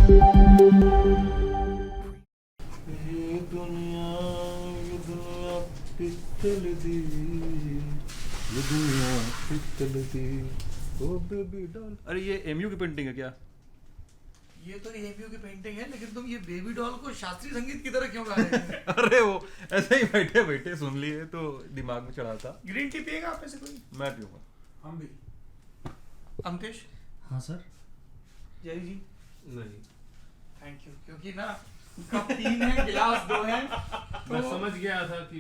अरे ये एमयू की पेंटिंग है क्या? ये तो एमयू की पेंटिंग है, लेकिन तुम ये बेबी डॉल को शास्त्रीय संगीत की तरह क्यों गा रहे हो? अरे वो ऐसे ही बैठे बैठे सुन लिए तो दिमाग में चढ़ा था। ग्रीन टी पिएगा आप में से कोई? मैं पीऊंगा। हम भी। अंकेश? हाँ सर। जय जी? नहीं, थैंक यू। क्योंकि ना कप 3 है, गिलास 2 है, तो मैं समझ गया था कि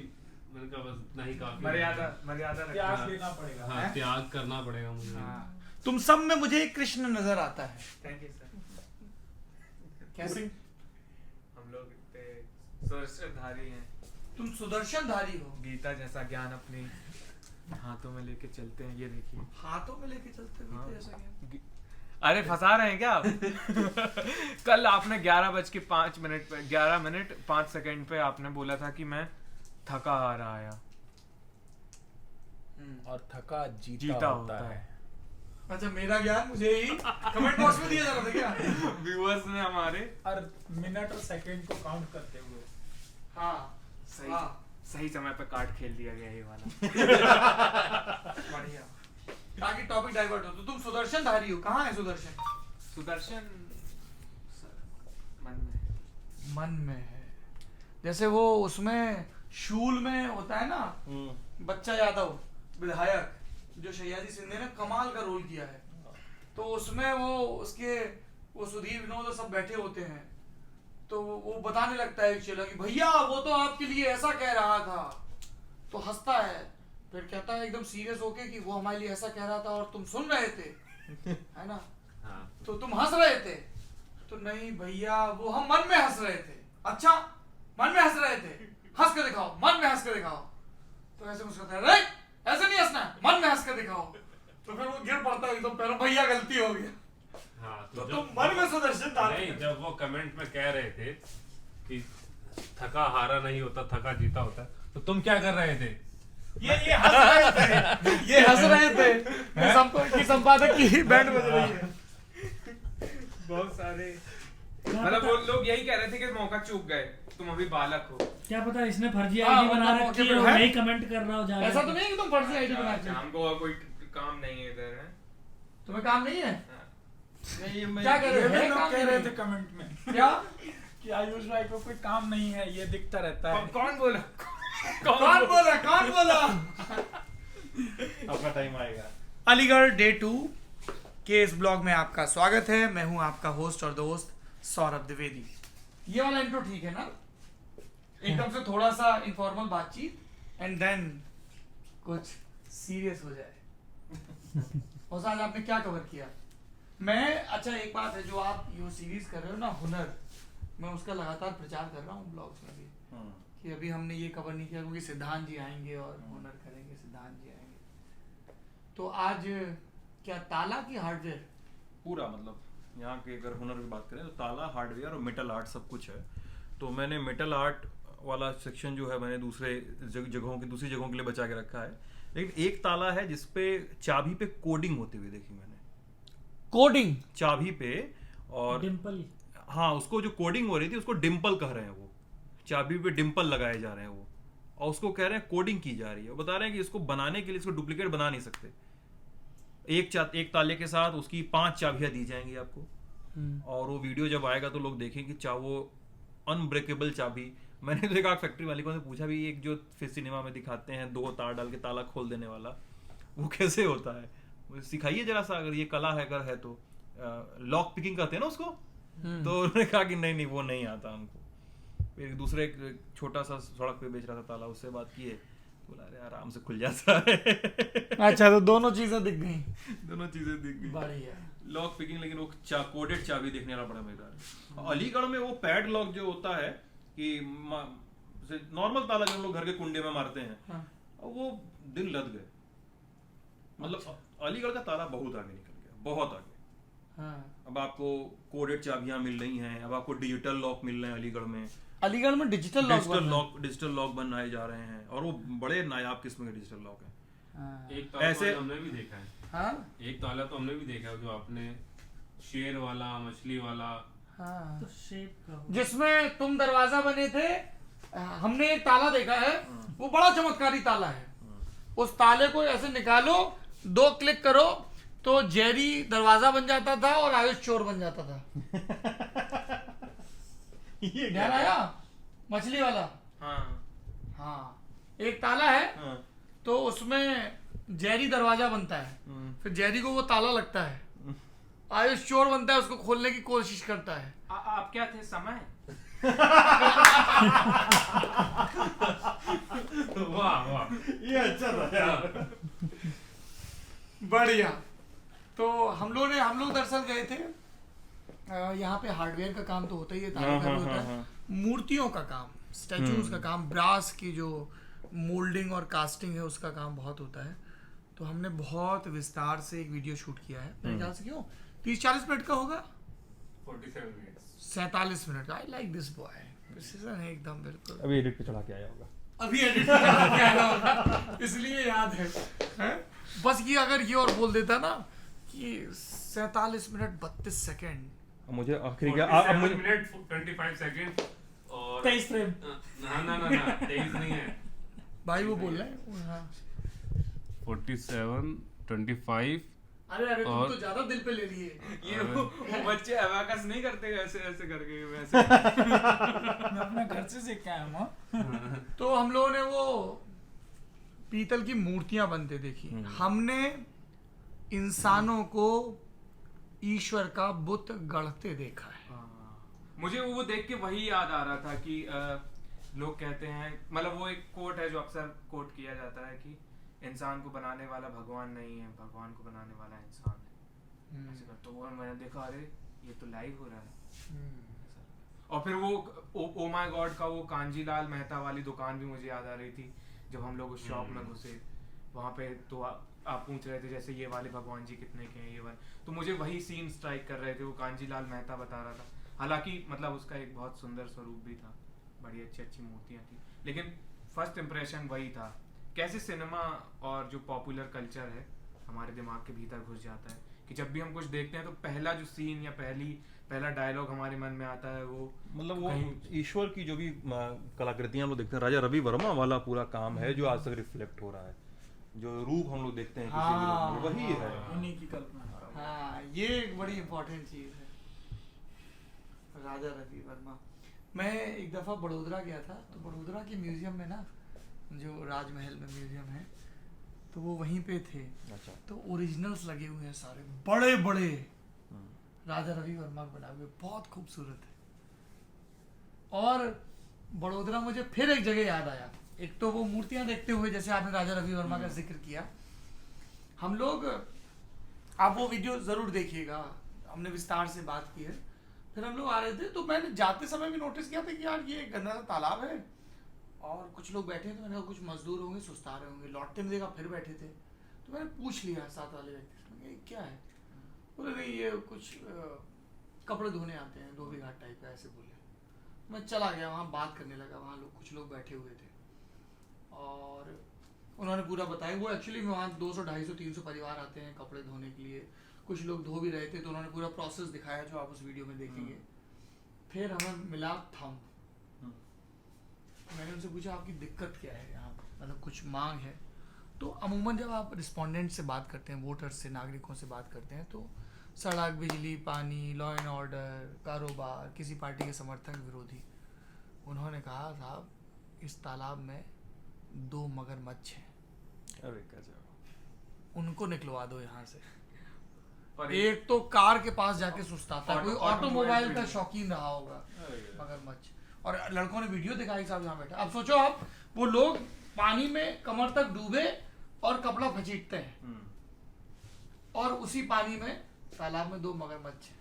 मैंने कहा बस इतना ही काफी। मर्यादा त्याग देना पड़ेगा। हाँ, त्याग करना पड़ेगा मुझे। हाँ। तुम सब में मुझे कृष्ण नजर आता है। Thank you sir. कैसे? हम लोग इतने सुदर्शनधारी हैं। तुम सुदर्शनधारी हो। गीता जैसा ज्ञान अपने हाथों में लेके चलते हैं। ये देखिए, हाथों में लेके चलते हो हाँ। गीता जैसा क्या? अरे फंसा रहे हैं क्या आप? कल आपने 11 मिनट 5 सेकंड पे आपने बोला था कि मैं थका हारा आया। और थका जीता होता है। अच्छा, मेरा ज्ञान मुझे ही कमेंट बॉक्स में दिया जा रहा था क्या? व्यूअर्स ने हमारे और मिनट और सेकंड को काउंट करते हुए। हाँ सही समय पे कार्ड खेल दिया गया ये वाला। बढ़िया, ताकि टॉपिक डाइवर्ट हो। तो तुम सुदर्शनधारी हो। कहाँ है सुदर्शन? सुदर्शन मन में। मन में है। जैसे वो उसमें शूल में होता है ना, बच्चा यादव विधायक, जो सयाजी सिंधे ने कमाल का रोल किया है। तो उसमें वो सुधीर विनोद सब बैठे होते हैं, तो वो बताने लगता है चला कि भैया वो तो आपके लिए ऐसा कह रहा था, तो हंसता है, फिर कहता है एकदम सीरियस होके कि वो हमारे लिए ऐसा कह रहा था और तुम सुन रहे थे, है ना? हाँ। तो तुम हंस रहे थे। तो नहीं भैया, वो हम मन में हंस रहे थे। अच्छा, मन में हंस रहे थे, हंस के दिखाओ, मन में हंस के दिखाओ। तो ऐसे मुस्कुराता है, अरे ऐसे नहीं हंसना, मन में हंस के दिखाओ। तो फिर वो गिर पड़ता है एकदम पैरों, भैया गलती हो गया। हाँ, तो तुम मन में सुदर्शन था। नहीं, जब वो कमेंट में कह रहे थे कि थका हारा नहीं होता, थका जीता होता, तो तुम क्या कर रहे थे? ये हंस रहे थे। ये हंस रहे थे कि संपादक की बैंड बज रही है। बहुत सारे मतलब वो लोग यही कह रहे थे कि मौका चूक गए, तुम अभी बालक हो। क्या पता इसने फर्जी हाँ, आईडी बना मतलब रखी है और है? नहीं कमेंट कर रहा हो जाके। ऐसा तो नहीं कि तुम फर्जी आईडी बना रहे हो। हमको और कोई काम नहीं है इधर, है? तुम्हें काम नहीं है? हाँ। क्या कर रहे थे? लोग कह रहे थे कमेंट में क्या कि आयुष भाई को कोई काम नहीं है, ये दिखता रहता है। कौन बोला? कौन बोला? अपना टाइम आएगा। अलीगढ़ डे 2 के इस ब्लॉग में आपका स्वागत है। मैं हूं आपका होस्ट और दोस्त सौरभ द्विवेदी। ये वाला इंट्रो ठीक है ना? एकदम से थोड़ा सा इनफॉर्मल बातचीत एंड देन कुछ सीरियस हो जाए। और आज आपने क्या कवर किया? अच्छा एक बात है, जो आप ये सीरीज कर रहे हो ना, हुनर, मैं उसका लगातार प्रचार कर रहा हूँ ब्लॉग्स में भी, कि अभी हमने ये कवर नहीं किया क्योंकि सिद्धांत जी आएंगे और हुनर करेंगे, सिद्धांत जी आएंगे। तो आज क्या ताला की हार्डवेयर पूरा मतलब यहाँ के अगर हुनर की बात करें तो ताला, हार्डवेयर और मेटल आर्ट सब कुछ है। तो मैंने मेटल आर्ट वाला सेक्शन जो है मैंने दूसरी जगहों के लिए बचा के रखा है। लेकिन एक ताला है जिसपे चाबी पे कोडिंग होती हुई देखी मैंने। कोडिंग चाबी पे और डिम्पल। हाँ, उसको जो कोडिंग हो रही थी उसको डिम्पल कह रहे हैं। वो चाबी पे डिम्पल लगाए जा रहे हैं वो, और उसको कह रहे हैं कोडिंग की जा रही है। वो बता रहे हैं कि इसको बनाने के लिए इसको डुप्लीकेट बना नहीं सकते। एक ताले के साथ उसकी 5 चाबियां दी जाएंगी आपको, और वो वीडियो जब आएगा तो लोग देखेंगे वो अनब्रेकेबल चाबी। मैंने तो एक फैक्ट्री मालिकों से पूछा भी, एक जो फिर सिनेमा में दिखाते हैं 2 तार डाल के ताला खोल देने वाला, वो कैसे होता है? मुझे सिखाइए जरा सा, अगर ये कला है अगर है तो। लॉक पिकिंग कहते हैं ना उसको। तो उन्होंने कहा कि नहीं वो नहीं आता हमको। फिर एक दूसरे छोटा सा सड़क पे बेच रहा था ताला, उससे बात किए, बोला अरे आराम से खुल जाता है। अच्छा, तो दोनों चीजें दिख गई। दोनों चीजें दिख गई। बढ़िया। लॉक पिकिंग, लेकिन वो कोडेड चाबी देखने वाला बड़ा मजेदार है। अलीगढ़ में वो पैड लॉक जो होता है कि नॉर्मल ताला जो हम लोग घर के कुंडे में मारते हैं, हाँ। वो दिन लद गए। मतलब अलीगढ़ का ताला बहुत आगे निकल गया, बहुत आगे। हाँ। अब आपको कोडेड चाबियां मिल रही हैं, अब आपको डिजिटल लॉक मिल रहे हैं अलीगढ़ में। अलीगढ़ में डिजिटल लॉक बनाए जा रहे हैं, और वो बड़े नायाब किस्म के डिजिटल लॉक हैं। एक ताला ऐसे तो हमने भी देखा है। हाँ? एक ताला तो हमने भी देखा है, जो आपने शेर वाला, मछली वाला, हाँ तो शेप का हो। जिसमें तुम दरवाजा बने थे, हमने एक ताला देखा है, वो बड़ा चमत्कारी ताला है। उस ताले को ऐसे निकालो, 2 क्लिक करो तो जेरी दरवाजा बन जाता था और आयुष चोर बन जाता था। ये ध्यान आया? मछली वाला। हाँ हाँ, एक ताला है हाँ। तो उसमें जेरी दरवाजा बनता है, फिर जेरी को वो ताला लगता है, आयुष चोर बनता है, उसको खोलने की कोशिश करता है। आप क्या थे, समय? वाह वाह, ये अच्छा था यार। बढ़िया। तो हम लोग दरअसल गए थे, यहाँ पे हार्डवेयर का काम तो होता ही है, ताला का भी होता है, मूर्तियों का काम, स्टैचूज का काम, ब्रास की जो मोल्डिंग और कास्टिंग है उसका काम बहुत होता है। तो हमने बहुत विस्तार से एक वीडियो शूट किया है, मेरे ख्याल से क्यों 30-40 मिनट का होगा, 47 minutes. 47 minute. I like this boy, precision है एकदम, बिल्कुल। अभी एडिट पे चढ़ा के आया होगा। अभी एडिट करना होगा, इसलिए याद है, हैं? बस ये अगर ये और बोल देता ना कि 47 मिनट 32 सेकेंड, मुझे आखिरी क्या 47 मुझे मिनट 25 सेकंड और 23 फ्रेम। ना 23 नहीं है, भाई वो बोल रहे हैं। हाँ। 47 25। अरे तुम और- तो ज्यादा दिल पे ले लिए। ये वो बच्चे अबाकस नहीं करते ऐसे ऐसे करके वैसे। मैं अपने घर से सीख के आया हूँ। तो हम लोगों ने वो पीतल की मूर्तियां बनते देखी, हमने इंसानों को ईश्वर का बुत गढ़ते देखा है। मुझे वो देख के वही याद आ रहा था कि लोग कहते हैं, मतलब वो एक कोट है जो अक्सर कोट किया जाता है कि इंसान को बनाने वाला भगवान नहीं है, भगवान को बनाने वाला इंसान है। ऐसे कर, तो वो मैंने देखा, अरे ये तो लाइव हो रहा है। और फिर वो ओ माय गॉड का वो कांजीलाल मेहता वाली दुकान भी मुझे याद आ रही थी। जब हम लोग उस शॉप में घुसे वहाँ पे, तो आप पूछ रहे थे जैसे ये वाले भगवान जी कितने के हैं, ये वाले, तो मुझे वही सीन स्ट्राइक कर रहे थे। वो कांजीलाल मेहता बता रहा था, हालांकि मतलब उसका एक बहुत सुंदर स्वरूप भी था, बड़ी अच्छी अच्छी मूर्तियाँ थी, लेकिन फर्स्ट इम्प्रेशन वही था। कैसे सिनेमा और जो पॉपुलर कल्चर है हमारे दिमाग के भीतर घुस जाता है कि जब भी हम कुछ देखते हैं तो पहला जो सीन या पहला डायलॉग हमारे मन में आता है वो मतलब वो ईश्वर की जो भी कलाकृतियां हम लोग देखते हैं, राजा रवि वर्मा वाला पूरा काम है जो आज तक रिफ्लेक्ट हो रहा है। जो रूप हम लोग देखते हैं किसी भी रूप में, वही है। उन्हीं की कल्पना। हाँ, ये एक बड़ी इंपॉर्टेंट चीज है, राजा रवि वर्मा। मैं एक दफा बड़ोदरा गया था, तो बड़ोदरा के म्यूजियम में ना, जो राजमहल में म्यूजियम है, तो वो वहीं पे थे। अच्छा। तो ओरिजिनल्स लगे हुए हैं सारे, बड़े बड़े राजा रवि वर्मा के बनाए हुए, बहुत खूबसूरत है। और बड़ोदरा मुझे फिर एक जगह याद आया। एक तो वो मूर्तियां देखते हुए, जैसे आपने राजा रवि वर्मा का जिक्र किया, हम लोग, आप वो वीडियो जरूर देखिएगा, हमने विस्तार से बात की है। फिर हम लोग आ रहे थे, तो मैंने जाते समय भी नोटिस किया था कि यार ये गंदा सा तालाब है और कुछ लोग बैठे हैं, तो मैंने कहा कुछ मजदूर होंगे, सुस्ता रहे होंगे। लौटते में देखा फिर बैठे थे, तो मैंने पूछ लिया साथ वाले व्यक्ति से, मैंने कहा, ये क्या है? बोले नहीं ये कुछ कपड़े धोने आते हैं, धोबी घाट टाइप का, ऐसे बोले। मैं चला गया वहाँ, बात करने लगा, वहाँ लोग कुछ लोग बैठे हुए थे और उन्होंने पूरा बताया। वो एक्चुअली में वहाँ 200, 250, 300 परिवार आते हैं कपड़े धोने के लिए, कुछ लोग धो भी रहे थे, तो उन्होंने पूरा प्रोसेस दिखाया जो आप उस वीडियो में देखेंगे। फिर हमें मिला थंब, मैंने उनसे पूछा आपकी दिक्कत क्या है यहाँ, मतलब कुछ मांग है? तो अमूमन जब आप रिस्पोंडेंट से बात करते हैं, वोटर्स से, नागरिकों से बात करते हैं, तो सड़क, बिजली, पानी, लॉ एंड ऑर्डर, कारोबार, किसी पार्टी के समर्थक, विरोधी। उन्होंने कहा साहब इस तालाब में 2 मगरमच्छ हैं, अरे गजब। उनको निकलवा दो यहाँ से। पर एक तो कार के पास जाके सुस्ताता है, कोई ऑटोमोबाइल ऑटोमोबाइल का शौकीन रहा होगा मगरमच्छ, और लड़कों ने वीडियो दिखाई साहब यहाँ बैठा। अब सोचो आप, वो लोग पानी में कमर तक डूबे और कपड़ा फचीटते हैं, और उसी पानी में तालाब में 2 मगरमच्छ हैं।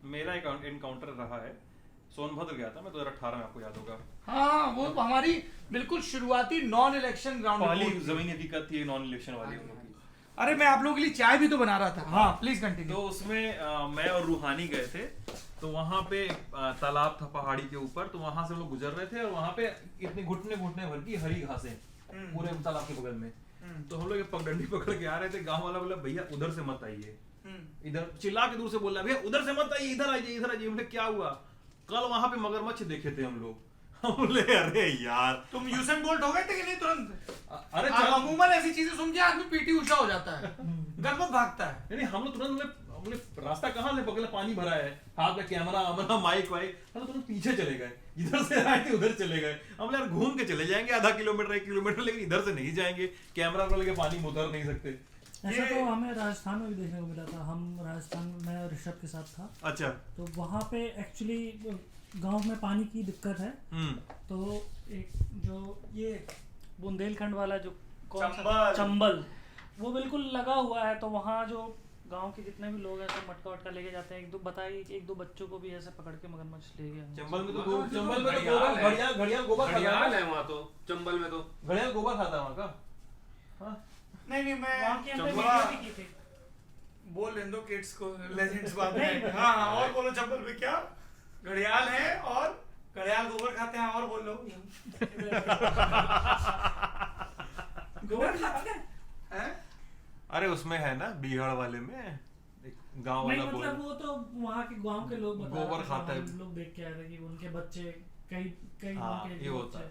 मेरा एक एनकाउंटर रहा है, सोनभद्र गया था मैं 2018 में, आपको याद होगा। हाँ, वो हमारी बिल्कुल शुरुआती नॉन इलेक्शन ग्राउंड पहली जमीनी हकीकत थी नॉन इलेक्शन वाली हम लोग की। अरे मैं आप लोगों के लिए चाय भी तो बना रहा था। हाँ प्लीज कंटिन्यू। तो उसमें मैं और रूहानी गए थे, तो वहां पे तालाब था पहाड़ी के ऊपर, तो वहां से हम लोग गुजर रहे थे और वहां पे इतने घुटने घुटने भर की हरी घासें पूरे तालाब के बगल में। तो हम लोग पगडंडी पकड़ के आ रहे थे, गांव वाला बोला भैया उधर से मत आइए, इधर चिल्ला के दूर से बोल रहा है भैया उधर से मत आइए, इधर आइए, इधर आइए। हमने क्या हुआ, कल वहां पे मगरमच्छ देखे थे हम लोग। हम बोले अरे यार तुम यूसेन बोल्ट हो गए थे कि नहीं तुरंत? अरे अमूमन ऐसी चीजें सुन के आदमी पीटी उषा हो जाता है, गलत भागता है। नहीं हम लोग तुरंत हमने रास्ता कहाँ ले पकड़े, पानी भरा है, हाथ में कैमरा वैमरा माइक वाइक, हम लोग तुरंत पीछे चले गए, इधर से आए थे उधर चले गए। हम यार घूम के चले जाएंगे आधा किलोमीटर 1 किलोमीटर, लेकिन इधर से नहीं जाएंगे, कैमरा वाले के पानी में उतर नहीं सकते। ऐसा तो हमें राजस्थान में भी देखने को मिला था। हम राजस्थान में ऋषभ के साथ था, अच्छा तो वहाँ पे एक्चुअली गांव में पानी की दिक्कत है। तो एक जो ये बुंदेलखंड वाला जो चंबल वो बिल्कुल लगा हुआ है। तो वहाँ जो गांव के जितने भी लोग हैं सब मटका वटका लेके जाते हैं। एक दो बच्चों को भी ऐसे पकड़ के मगरमच्छ ले गए। चंबल में तो घड़ियाल गोबर खाता है वहाँ तो, चंबल में तो घड़ियाल गोबर खाता है वहाँ का। नहीं मैं वहाँ की हमने चंबल वीडियो भी की थी। बोल लेने दो किड्स को, लेजेंड्स बाद में। हाँ और बोलो चंबल में क्या घड़ियाल है और घड़ियाल गोबर खाते हैं, और बोलो गोबर खाते हैं? अरे उसमें है ना बिहार वाले में गांव वाला नहीं मतलब वो तो वहाँ के गांव के लोग बता गोबर रहे थे, खाता है। हम लोग देख के आए थे कि उनके बच्चे कई हाँ, गांव के ये जो होता है।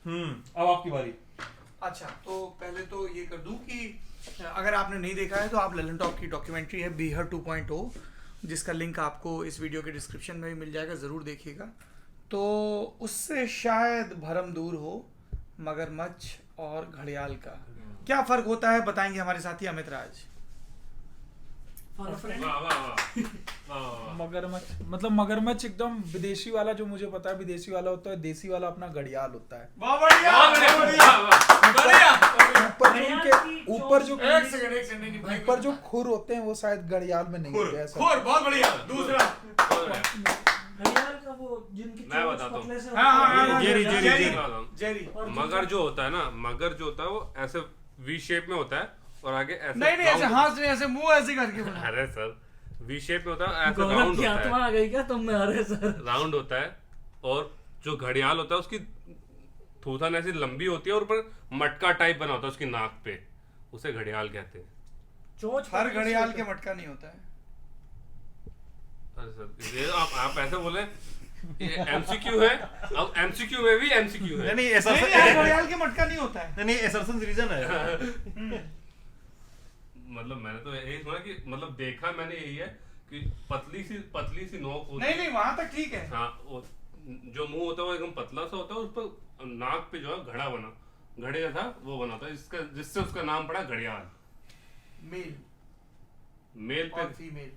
बच्चे- अब आपकी बारी। अच्छा तो पहले तो ये कर दूं कि अगर आपने नहीं देखा है तो आप ललन टॉप की डॉक्यूमेंट्री है बीहर 2.0, जिसका लिंक आपको इस वीडियो के डिस्क्रिप्शन में भी मिल जाएगा, ज़रूर देखिएगा। तो उससे शायद भरम दूर हो मगरमच्छ और घड़ियाल का क्या फ़र्क होता है, बताएंगे हमारे साथी अमित राज। मगरमच्छ मतलब मगरमच्छ एकदम विदेशी वाला जो मुझे पता है विदेशी वाला होता है, देसी वाला अपना घड़ियाल होता है। बहुत बढ़िया ऊपर जो एक सेकंड नहीं भाई, ऊपर जो खुर होते हैं वो शायद घड़ियाल में नहीं होते ऐसा। खोर बहुत बढ़िया। दूसरा घड़ियाल का वो जिनकी मैं चोंच बताता हूँ। पतले से हाँ, होती है। हाँ, जेरी जेरी मगर जो होता है ना, मगर जो होता है वो ऐसे वी शेप में होता है और आगे ऐसे नहीं ऐसे round- हाथ से ऐसे मुंह ऐसे करके बना। अरे सर वी शेप में होता है, ऐसे गौरव राउंड की होता आत्मा है, आ गई क्या तुम में? अरे सर राउंड होता है। और जो घड़ियाल होता है उसकी थूथन ऐसी लंबी होती है और ऊपर मटका टाइप बना होता है उसकी नाक पे, उसे घड़ियाल कहते हैं। चोंच हर पतली से घड़ियाल होती के है। मटका नहीं होता है। अरे सर ये आप ऐसे बोले, ये एमसीक्यू है, अब एमसीक्यू में भी एमसीक्यू है। नहीं नहीं हर घड़ियाल के मटका नहीं होता है। नहीं एसर्सन रीजन है। मतलब मैंने तो यही सुना कि मतलब देखा मैंने यही है कि पतली सी नोक होती है। नहीं वहां तक ठीक है। हाँ वो जो मुंह होता है वो एकदम पतला सा होता है, उस पर नाक पे जो है घड़ा बना, घड़े जैसा वो बना होता है, इसका जिससे उसका नाम पड़ा घड़ियाल। मेल मेल पे और फीमेल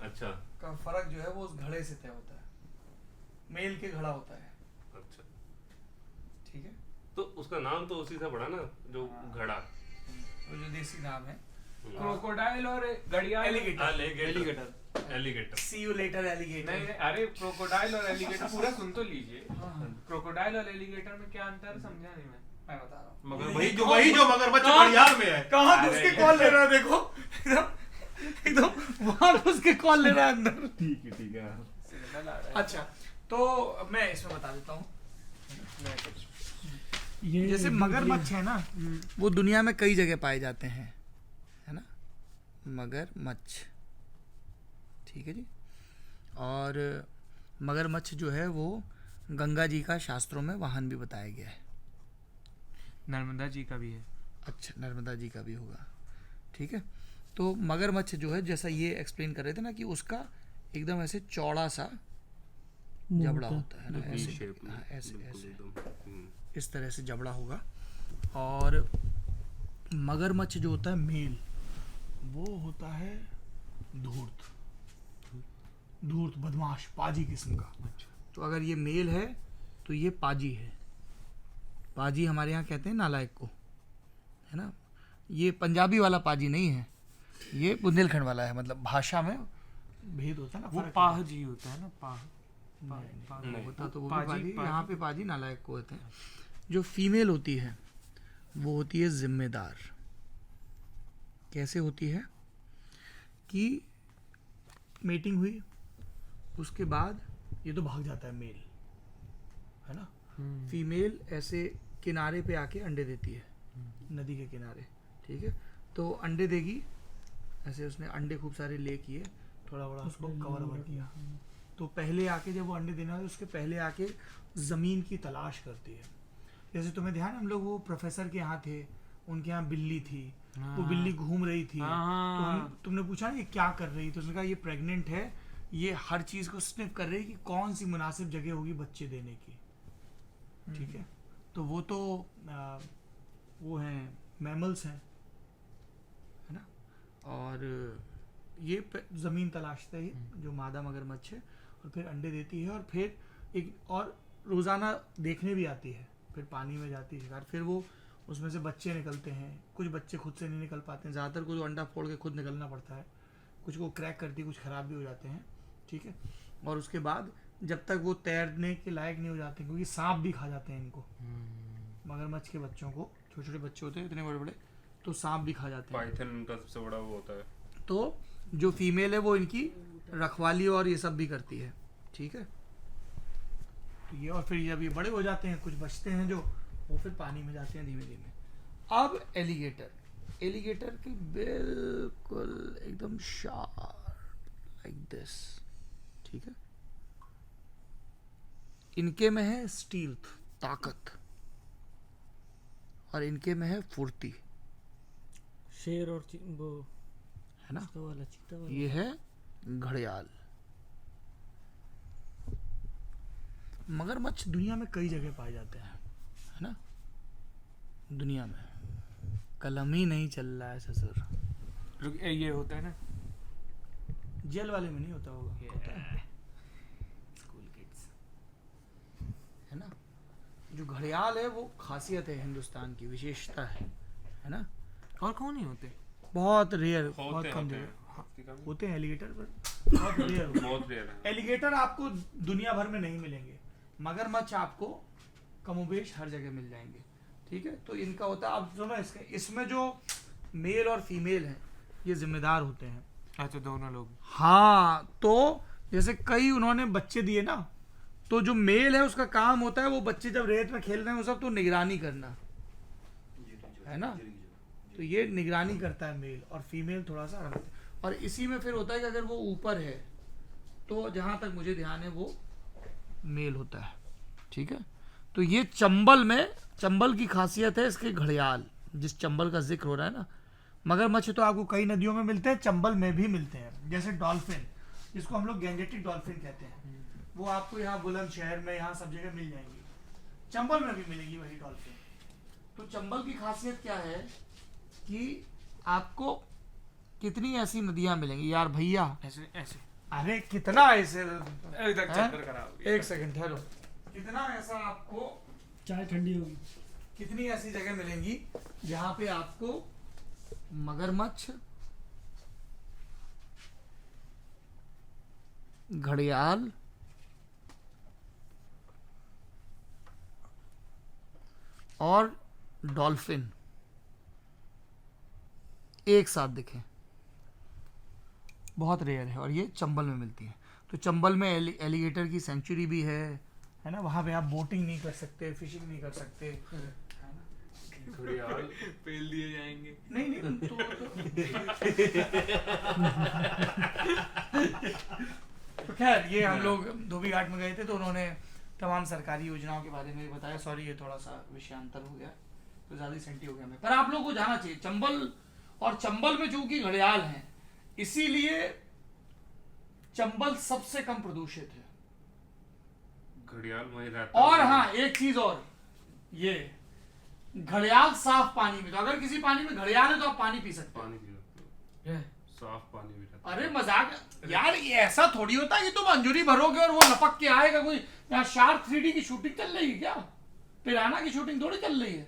अच्छा का फर्क जो है वो उस घड़े से तय होता है। मेल के घड़ा होता है, अच्छा, ठीक है। तो उसका नाम तो उसी से पड़ा ना, जो घड़ा। वो जो देसी नाम है क्रोकोडाइल और घड़ियाल। Alligator. See you later alligator. नहीं अरे क्रोकोडाइल और एलिगेटर पूरा सुन तो लीजिए। क्रोकोडाइल और एलिगेटर में क्या अंतर है समझा नहीं मैं बता रहा हूँ। मगर वही जो मगरमच्छ घड़ियाल में है। कहाँ घुस के कॉल ले रहा है, देखो एकदम वहां घुस के कॉल ले रहा है अंदर। ठीक है। अच्छा तो मैं इसमें बता देता हूँ। ये जैसे मगरमच्छ है ना, वो दुनिया में कई जगह पाए जाते हैं, है ना, मगरमच्छ, ठीक है जी। और मगरमच्छ जो है वो गंगा जी का शास्त्रों में वाहन भी बताया गया है। नर्मदा जी का भी है। अच्छा नर्मदा जी का भी होगा, ठीक है। तो मगरमच्छ जो है जैसा ये एक्सप्लेन कर रहे थे ना कि उसका एकदम ऐसे चौड़ा सा जबड़ा होता है ना, वी ऐसे शेप में, हाँ, ऐसे बिल्कुल ऐसे एकदम। इस तरह से जबड़ा होगा। और मगरमच्छ जो होता है मेल, वो होता है धूर्त बदमाश पाजी किस्म का। तो अगर ये मेल है तो ये पाजी है। पाजी हमारे यहाँ कहते हैं नालायक को, है ना। ये पंजाबी वाला पाजी नहीं है, ये बुंदेलखंड वाला है। मतलब भाषा में भेद होता है ना, वो फर्क पाह जी होता है ना, पाह होता तो वो भी पाजी, यहाँ पे पाजी नालायक को होते हैं। जो फीमेल होती है वो होती है जिम्मेदार। कैसे होती है कि मीटिंग हुई, उसके बाद ये तो भाग जाता है मेल, है ना। फीमेल ऐसे किनारे पे आके अंडे देती है, नदी के किनारे, ठीक है। तो अंडे देगी ऐसे, उसने अंडे खूब सारे ले किए, थोड़ा बड़ा उसको कवर अवर किया। तो पहले आके जब वो अंडे देना है उसके पहले आके ज़मीन की तलाश करती है। जैसे तुम्हें ध्यान है, हम लोग वो प्रोफेसर के यहाँ थे, उनके यहाँ बिल्ली थी, वो बिल्ली घूम रही थी, तो तुमने पूछा ना ये क्या कर रही, तो उसने कहा ये प्रेग्नेंट है, ये हर चीज़ को स्निफ कर रही है कि कौन सी मुनासिब जगह होगी बच्चे देने की। ठीक है, तो वो तो वो हैं मैमल्स हैं, है ना। और ये ज़मीन तलाशते ही जो मादा मगरमच्छ है, और फिर अंडे देती है, और फिर एक और रोज़ाना देखने भी आती है, फिर पानी में जाती है शिकार, फिर वो उसमें से बच्चे निकलते हैं। कुछ बच्चे खुद से नहीं निकल पाते हैं, ज़्यादातर को तो अंडा फोड़ के खुद निकलना पड़ता है, कुछ को क्रैक करती है, कुछ ख़राब भी हो जाते हैं। ठीक है, और उसके बाद जब तक वो तैरने के लायक नहीं हो जाते, क्योंकि सांप भी खा जाते हैं इनको, मगरमच्छ के बच्चों को, छोटे छोटे बच्चे होते हैं इतने बड़े बड़े, तो सांप भी खा जाते हैं। पाइथन उनका सबसे बड़ा वो होता है। तो जो फीमेल है वो इनकी रखवाली और ये सब भी करती है। ठीक है, तो ये, और फिर जब ये बड़े हो जाते हैं, कुछ बचते हैं जो, वो फिर पानी में जाते हैं धीमे धीमे। अब एलिगेटर की बिल्कुल एकदम शार्प लाइक दिस। ठीक है, इनके में है स्टील्थ, ताकत, और इनके में है फुर्ती, शेर और वो है ना। चीता वाला। ये है घड़ियाल। मगरमच्छ दुनिया में कई जगह पाए जाते हैं, है ना। दुनिया में कलम ही नहीं चल रहा है ससुर। ये होता है ना जेल वाले में नहीं होता होगा, होता है, स्कूल किड्स। है ना। जो घड़ियाल है वो खासियत है हिंदुस्तान की, विशेषता है ना। और कौन नहीं होते? बहुत रेयर, बहुत होते कम हैं जगह होते हैं एलिगेटर, पर बहुत रेयर। बहुत रेयर है। एलिगेटर आपको दुनिया भर में नहीं मिलेंगे, मगरमच्छ आपको कमोबेश हर जगह मिल जाएंगे। ठीक है, तो इनका होता है, आप सुनो इसमें जो मेल और फीमेल हैं ये जिम्मेदार होते हैं। अच्छा, दोनों लोग। हाँ, तो जैसे कई उन्होंने बच्चे दिए ना, तो जो मेल है उसका काम होता है वो बच्चे जब रेत में खेल रहे हैं वो सब, तो निगरानी करना, है ना। तो ये निगरानी करता है मेल, और फीमेल थोड़ा सा आराम करता है। और इसी में फिर होता है कि अगर वो ऊपर है तो जहाँ तक मुझे ध्यान है वो मेल होता है। ठीक है, तो ये चंबल की खासियत है इसके घड़ियाल, जिस चंबल का जिक्र हो रहा है ना। मगरमच्छ तो आपको कई नदियों में मिलते हैं, चंबल में भी मिलते हैं, जैसे डॉल्फिन, जिसको हम लोग गैंजेटिक डॉल्फिन कहते हैं, वो आपको यहाँ बुलंदशहर में, यहाँ सब जगह मिल जाएंगी। चंबल में भी मिलेगी वही डॉल्फिन। तो चंबल की खासियत क्या है कि आपको कितनी ऐसी नदियां मिलेंगी यार भैया, ऐसे ऐसे अरे कितना ऐसे, इधर चक्कर कराओगे। एक सेकंड ठहरो, कितना ऐसा आपको, चाय ठंडी होगी। कितनी ऐसी जगह मिलेंगी जहां पे आपको मगरमच्छ, घड़ियाल और डॉल्फिन एक साथ दिखें। बहुत रेयर है, और ये चंबल में मिलती है। तो चंबल में एलिगेटर की सेंचुरी भी है ना। वहाँ पे आप बोटिंग नहीं कर सकते, फिशिंग नहीं कर सकते, घड़ियाल पेल दिए जाएंगे। नहीं तो खैर, ये हम लोग धोबी घाट में गए थे, तो उन्होंने तमाम सरकारी योजनाओं के बारे में बताया। सॉरी, ये थोड़ा सा विषयांतर हो गया, तो ज़्यादा ही सेंटी हो गया मैं, पर आप लोगों को जाना चाहिए चंबल। और चंबल में चूंकि घड़ियाल हैं, इसीलिए चंबल सबसे कम प्रदूषित है। घड़ियाल वहीं रहता है। और हाँ, एक चीज और, ये घड़ियाल साफ पानी में, तो अगर किसी पानी में घड़ियाल है तो आप पानी पी सकते पानी पी सकते हो, साफ पानी भी रहता हो। अरे मजाक यार, ये ऐसा थोड़ी होता है कि तुम अंजूरी भरोगे और वो लपक के आएगा। कोई यहाँ शार्क 3D की शूटिंग चल रही है क्या? पिराना की शूटिंग थोड़ी चल रही है।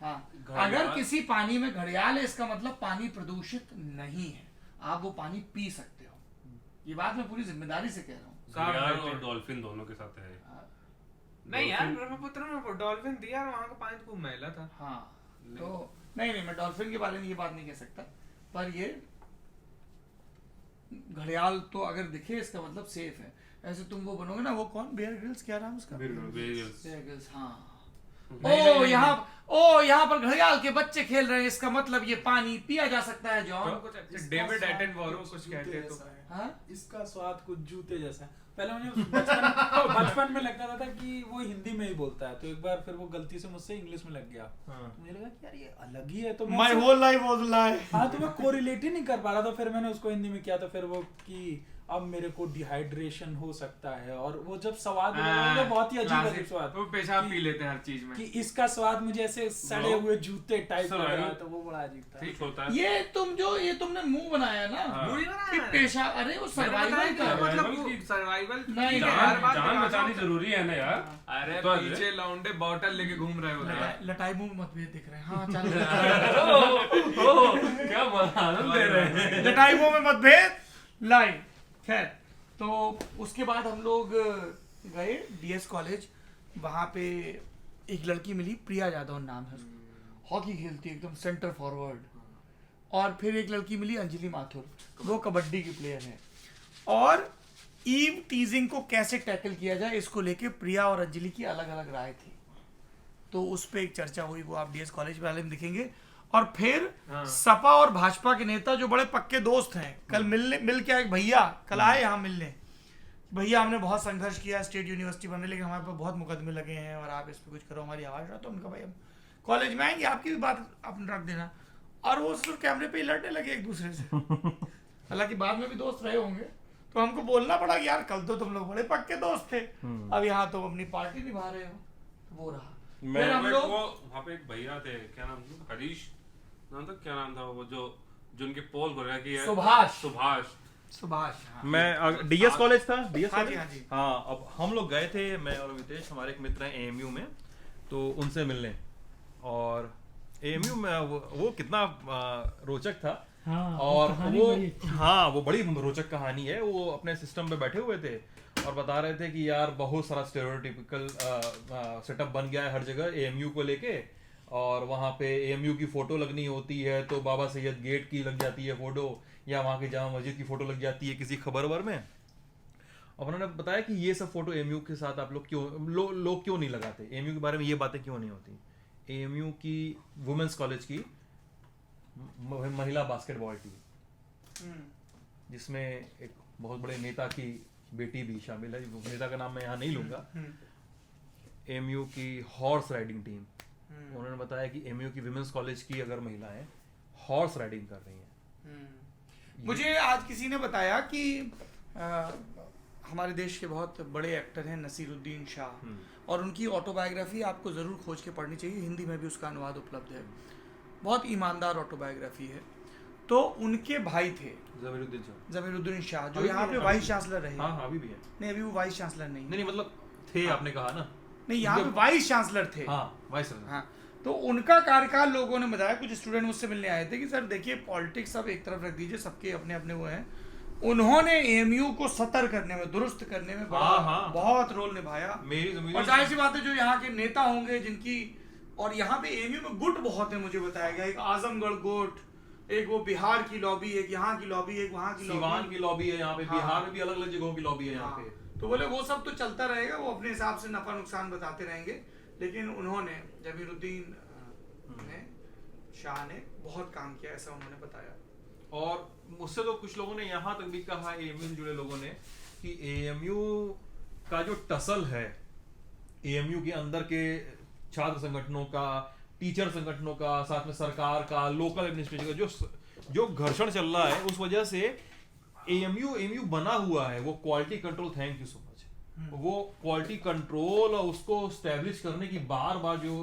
हाँ, अगर किसी पानी में घड़ियाल है इसका मतलब पानी प्रदूषित नहीं है, आप वो पानी पी सकते हो। ये बात मैं पूरी जिम्मेदारी से कह रहा हूँ। घड़ियाल और डॉल्फिन दोनों के साथ है। नहीं यार, ब्रह्मपुत्र में डॉल्फिन दिया और वहाँ का पानी तो खूब मैला था। हाँ, तो नहीं, मैं डॉल्फिन के बारे में ये बात नहीं कह सकता, पर ये घड़ियाल तो अगर दिखे इसका मतलब सेफ है। ऐसे तुम वो बनोगे ना, वो कौन, बेयर ग्रिल्स, क्या नाम उसका, बेयर ग्रिल्स। बेयर ग्रिल्स, हाँ, यहाँ पर घड़ियाल के बच्चे खेल रहे हैं, इसका मतलब ये पानी पिया जा सकता है जॉन। डेविड एटनबरो कुछ कहते हैं तो हाँ? इसका स्वाद कुछ जूते जैसा है। पहले मुझे बचपन में लगता था कि वो हिंदी में ही बोलता है, तो एक बार फिर वो गलती से मुझसे इंग्लिश में लग गया। तो मुझे लगा कि यार ये अलग ही है, तो My whole life was lie। हाँ, तो मैं कोरिलेट ही नहीं कर पा रहा था। फिर मैंने उसको हिंदी में किया, तो फिर वो कि अब मेरे को डिहाइड्रेशन हो सकता है, और वो जब स्वाद तो बहुत ही अजीब स्वाद, वो पेशाब पी लेते हैं हर चीज में कि इसका स्वाद मुझे ऐसे सड़े हुए जूते टाइप लग रहा है, तो वो बड़ा अजीब था। ठीक होता है। ये तुमने मुंह बनाया ना, मुंह ही बनाया कि है। पेशा, अरे वो सर्वाइवल का मतलब सर्वाइवल नहीं, हर बात जान में बचानी जरूरी है ना यार। अरे तो पीछे लौंडे बॉटल लेके घूम रहे होते हैं। लटाई मुंह में मतभेद दिख रहे हैं। हाँ चल क्या आनंद दे रहे हैं। लटाई मुंह में मतभेद लाइन। खैर, तो उसके बाद हम लोग गए डीएस कॉलेज। वहाँ पे एक लड़की मिली, प्रिया यादव नाम है उसका, हॉकी खेलती है एकदम सेंटर फॉरवर्ड। और फिर एक लड़की मिली अंजलि माथुर, वो कबड्डी की प्लेयर है। और ईव टीजिंग को कैसे टैकल किया जाए, इसको लेके प्रिया और अंजलि की अलग अलग राय थी। तो उस पर एक चर्चा हुई, वो आप डीएस कॉलेज वाले में दिखेंगे। और फिर सपा और भाजपा के नेता जो बड़े पक्के दोस्त हैं, कल मिल के एक भैया कल आए यहाँ मिलने। भैया हमने बहुत संघर्ष किया स्टेट यूनिवर्सिटी बनने, लेकिन हमारे पर बहुत मुकदमे लगे हैं और आप इस पर कुछ करो, हमारी आवाज़ रहा। तो उनका भाई हम कॉलेज में आएंगे, आपकी भी बात आप रख देना। और वो सिर्फ कैमरे पे ही लड़ने लगे एक दूसरे से। हालांकि बाद में भी दोस्त रहे होंगे। तो हमको बोलना पड़ा कि यार कल तो तुम लोग बड़े पक्के दोस्त थे, अब यहाँ तो अपनी पार्टी निभा रहे हो। तो वो रहा। फिर हम लोग वहाँ पे एक भैया थे, क्या नाम था, हरीश नाम था, क्या नाम था वो, जो उनके पोल को रहा कि सुभाष। हाँ। मैं डीएस कॉलेज था, डीएस हाँ कॉलेज। जी, हाँ जी। हाँ, अब हम लोग गए थे, मैं और वितेश, हमारे एक मित्र हैं एएमयू में, तो उनसे मिलने। और एएमयू में वो कितना रोचक था। हाँ, और कहानी वो बड़ी अच्छी। हाँ, वो बड़ी रोचक कहानी है। वो अपने सिस्टम पे बैठे हुए थे और बता रहे थे कि यार बहुत सारा स्टेरियोटिपिकल सेटअप बन गया है हर जगह एएमयू को लेके। और वहाँ पे एएमयू की फोटो लगनी होती है तो बाबा सैयद गेट की लग जाती है फोटो, या वहाँ की जामा मस्जिद की फोटो लग जाती है किसी खबर में। और उन्होंने बताया कि ये सब फोटो एएमयू के साथ आप लोग क्यों लोग क्यों नहीं लगाते, एएमयू के बारे में ये बातें क्यों नहीं होती। एएमयू की वुमेन्स कॉलेज की महिला बास्केटबॉल टीम, जिसमें एक बहुत बड़े नेता की बेटी भी शामिल है, नेता का नाम मैं यहाँ नहीं लूंगा, एएमयू की हॉर्स राइडिंग टीम। उन्होंने बताया कि एएमयू की विमेंस कॉलेज की अगर महिलाएं हॉर्स राइडिंग कर रही हैं। मुझे आज किसी ने बताया कि हमारे देश के बहुत बड़े एक्टर हैं नसीरुद्दीन शाह, और उनकी ऑटोबायोग्राफी आपको ज़रूर खोज के पढ़नी चाहिए, हिंदी में भी उसका अनुवाद उपलब्ध है। बहुत ईमानदार ऑटोबायोग्राफी है। तो उनके भाई थे जमीरुद्दीन शाह, जो यहाँ पे वाइस चांसलर रहे। हाँ, अभी भी है। नहीं, अभी वो वाइस चांसलर नहीं, मतलब थे, आपने कहा ना। नहीं, यहाँ पे वाइस चांसलर थे। हाँ, वाइस चांसलर। हाँ, तो उनका कार्यकाल लोगों ने बताया, कुछ स्टूडेंट मुझसे मिलने आए थे कि सर देखिए पॉलिटिक्स अब एक तरफ रख दीजिए, सबके अपने अपने वो हैं। उन्होंने एएमयू को सतर करने में, दुरुस्त करने में बहुत रोल निभाया। और जाहिर सी बात है जो यहाँ के नेता होंगे जिनकी, और यहाँ पे एएमयू में गुट बहुत है, मुझे बताया गया, एक आजमगढ़ गुट, एक वो बिहार की लॉबी, एक यहाँ की लॉबी, एक वहाँ की सीवान की लॉबी है यहाँ पे। हाँ। बिहार में भी अलग अलग जगहों की लॉबी है यहाँ पे। तो बोले वो सब तो चलता रहेगा, वो अपने हिसाब से नफा नुकसान बताते रहेंगे, लेकिन उन्होंने जमीरुद्दीन शाह ने बहुत काम किया, ऐसा उन्होंने बताया। और मुझसे तो कुछ लोगों ने यहाँ तक भी कहा, एएमयू से जुड़े लोगों ने, कि एएमयू का जो टसल है, एएमयू के अंदर के छात्र संगठनों का, टीचर संगठनों का, साथ में सरकार का, लोकल एडमिनिस्ट्रेशन का जो घर्षण चल रहा है, उस वजह से एएमयू बना हुआ है। वो quality control, thank you so much, वो क्वालिटी कंट्रोल और उसको स्टैब्लिश करने की बार बार जो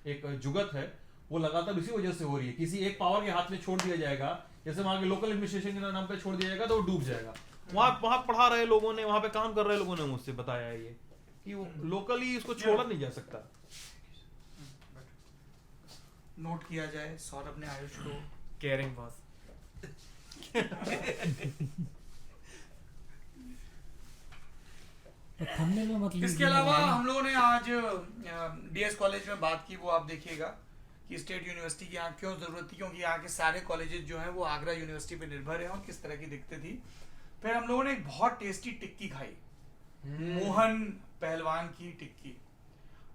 एक जुगत है, वो लगातार इसी वजह से हो रही है। किसी एक पावर के हाथ में छोड़ दिया जाएगा, जैसे वहां के लोकल एडमिनिस्ट्रेशन के नाम पे छोड़ दिया जाएगा, तो वो डूब जाएगा। वहां पढ़ा रहे लोगों ने, वहां पे काम कर रहे लोगों ने मुझसे बताया है ये कि लोकली इसको छोड़ा नहीं जा सकता। नोट किया जाए, सौरभ ने आयुष को केयरिंग बॉस। इसके अलावा हम लोगों ने आज डीएस कॉलेज में बात की, वो आप देखिएगा कि स्टेट यूनिवर्सिटी की यहाँ क्यों जरूरत थी, क्योंकि यहाँ के सारे कॉलेजेस जो हैं वो आगरा यूनिवर्सिटी पे निर्भर हैं और किस तरह की दिक्कतें थी। फिर हम लोगों ने एक बहुत टेस्टी टिक्की खाई, मोहन पहलवान की टिक्की,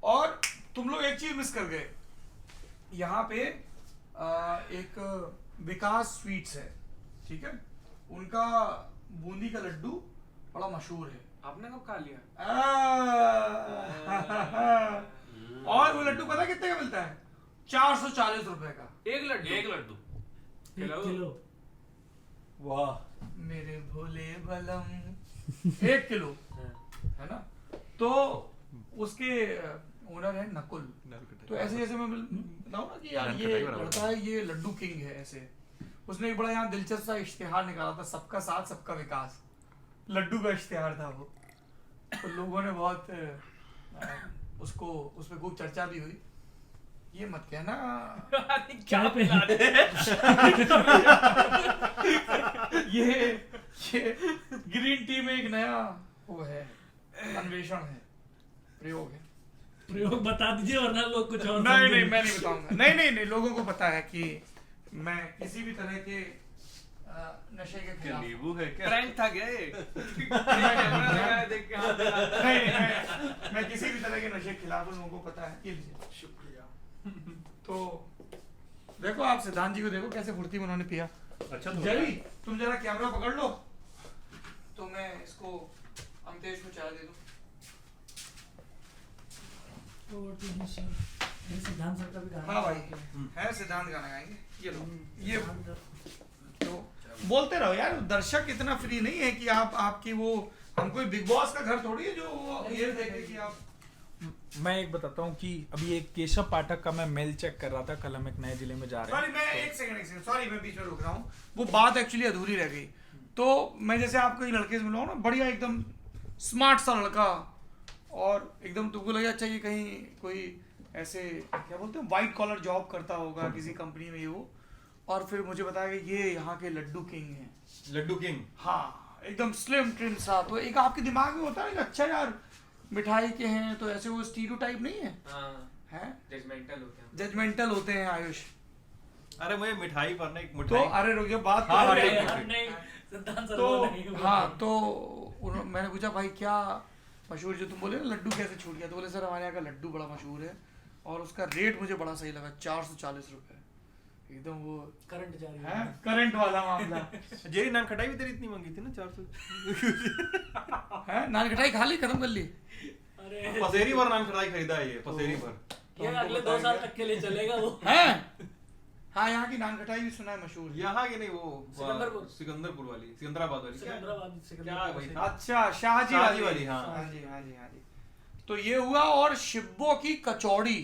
और तुम लोग एक चीज मिस कर गए, यहाँ पे एक विकास स्वीट्स है, ठीक है, उनका बूंदी का लड्डू बड़ा मशहूर है। आपने कब खा लिया? और वो लड्डू पता कितने का मिलता है? 440 रुपए का एक लड्डू। 1 किलो। वाह मेरे भोले बलम। 1 किलो है ना। तो उसके ओनर है नकुल। तो ऐसे जैसे मैं बताऊँ ना कि यार ये लड़का है, ये लड्डू किंग है, ऐसे उसने एक बड़ा यहाँ दिलचस्प सा इश्तिहार निकाला था, सबका साथ सबका विकास, लड्डू का इश्तिहार था वो। तो लोगों ने बहुत उसको उस पर खूब चर्चा भी हुई। ये मत कहना चाय पे ये ग्रीन टी में एक नया वो है, अन्वेषण है, प्रयोग है। प्रयोग बता दीजिए वरना लोग कुछ और नहीं समझेंगे। नहीं मैं नहीं बताऊंगा। नहीं लोगों को पता है कि मैं किसी भी तरह के नशे के खिलाफ नींबू है क्या? प्रैंक था क्या ये? कैमरा लगाया देख के हाथ लगा। नहीं मैं किसी भी तरह के नशे के खिलाफ हूं, लोगों को पता है। ये लीजिए। शुक्रिया। तो देखो आप सिद्धांत जी को देखो कैसे फुर्ती में उन्होंने पिया। अच्छा जरी तुम जरा कैमरा पकड़ लो तो मैं इसको अमतेश को चाय दे दूं। सिद्धांत सर का भी गाना हाँ भाई है, सिद्धांत गाना गाएंगे। ये लो, ये तो बोलते रहो यार, दर्शक इतना फ्री नहीं है कि आपकी वो, हम कोई बिग बॉस का घर थोड़ी है जो वो ये देखे कि आप। मैं एक बताता हूँ कि अभी एक केशव पाठक का मैं मेल चेक कर रहा था, कल हम एक नए जिले में जा रहे सॉरी मैं एक सेकंड सॉरी मैं बीच में रुक रहा हूँ, वो बात एक्चुअली अधूरी रह गई। तो मैं जैसे आपको ये लड़के से मिला हूँ ना, बढ़िया एकदम स्मार्ट सा लड़का, और एकदम तुमको लगे अच्छा ये कहीं कोई ऐसे क्या बोलते हैं व्हाइट कॉलर जॉब करता होगा किसी कंपनी में ये वो, और फिर मुझे बताया कि ये यहाँ के लड्डू किंग हैं। लड्डू किंग। हाँ एकदम स्लिम ट्रिम सा। तो एक आपके दिमाग में होता है कि अच्छा यार मिठाई के हैं तो ऐसे वो स्टीरियोटाइप नहीं है, हैं जजमेंटल होते हैं। जजमेंटल होते हैं आयुष। अरे मुझे मिठाई पर ना एक तो मिठाई। अरे रुकिए बात हाँ, तो ठीक, है। ठीक। नहीं सिद्धांत सर तो वो नहीं हुआ। हाँ तो मैंने पूछा भाई क्या मशहूर, जो तुम बोले ना लड्डू कैसे छूट गया, तो बोले सर हमारे यहाँ का लड्डू बड़ा मशहूर है और उसका रेट मुझे बड़ा सही लगा, 440 रुपए। एकदम वो करंट जारी है करंट वाला मामला जेरी नान खटाई भी तेरी इतनी मंगी थी ना 400। है। नान खटाई खा ली, खत्म कर ली। अरे पसेरी भर नान खटाई खरीदा है ये, पसेरी भर। ये अगले 2 साल तक के लिए चलेगा वो। है हाँ यहाँ की नान खटाई भी सुना है मशहूर है। यहाँ की नहीं, वो सिकंदरपुर वाली, सिकंदराबाद वाली। सिकंदराबाद क्या है भाई? अच्छा शाहजी शाहजी वाली, हाँ। हाँ जी। तो ये हुआ, और शिब्बो की कचौड़ी।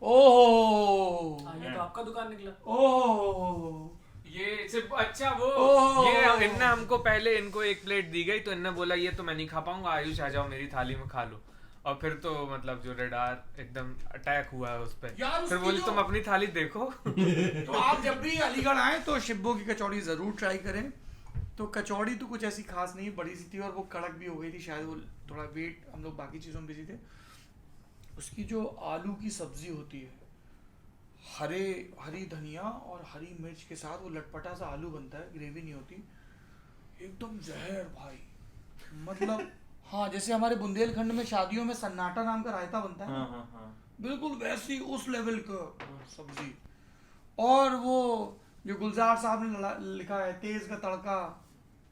ओह ये तो आपका दुकान निकला। ओह ये सिर्फ अच्छा वो ओह। ये इनने हमको पहले इनको एक प्लेट दी गई तो इनने बोला ये तो मैं नहीं खा पाऊंगा, आयुष आ जाओ मेरी थाली में खा लो। और फिर तो मतलब जो रेडार एकदम अटैक हुआ है उस पर। यार फिर उसकी बोली जो- तुम अपनी थाली देखो। तो आप जब भी अलीगढ़ आए तो शिब्बो की कचौड़ी जरूर ट्राई करें। तो कचौड़ी तो कुछ ऐसी खास नहीं, बड़ी सी थी और वो कड़क भी हो गई थी, शायद वो थोड़ा वेट, हम लोग बाकी चीज़ों में बिजी थे। उसकी जो आलू की सब्जी होती है, हरी धनिया और हरी मिर्च के साथ वो लटपटा सा आलू बनता है, ग्रेवी नहीं होती, एकदम जहर भाई। मतलब हाँ जैसे हमारे बुंदेलखंड में शादियों में सन्नाटा नाम का रायता बनता है ना, हाँ। बिल्कुल वैसी उस लेवल का सब्जी। और वो जो गुलजार साहब ने लिखा है, तेज का तड़का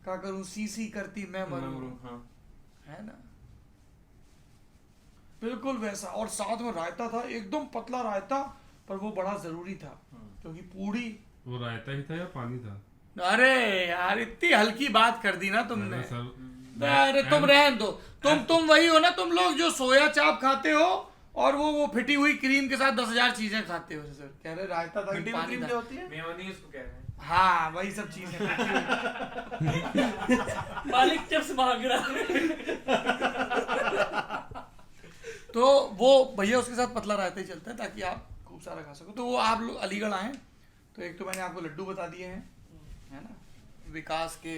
का करूं सी करती मैं मरूं, हाँ। है ना, बिल्कुल वैसा। और साथ में रायता था, एकदम पतला रायता, पर वो बड़ा जरूरी था क्योंकि पूड़ी। वो रायता ही था या पानी था? अरे यार इतनी हल्की बात कर दी ना तुमने। अरे सर, अरे तुम रहन दो, तुम वही हो ना तुम लोग जो सोया चाप खाते हो और वो फिटी हुई क्रीम के साथ 10,000 चीजें खाते हो। सर कह रहे रायता था कि पानी था। होती है? मेयोनीज को कह रहे हैं। हाँ वही सब चीजें। मालिक टिप्स मांग रहा है। तो वो भैया उसके साथ पतला रायता ही चलता है ताकि आप खूब सारा खा सको। तो वो आप लोग अलीगढ़ आए तो एक तो मैंने आपको लड्डू बता दिए हैं, है ना, विकास के,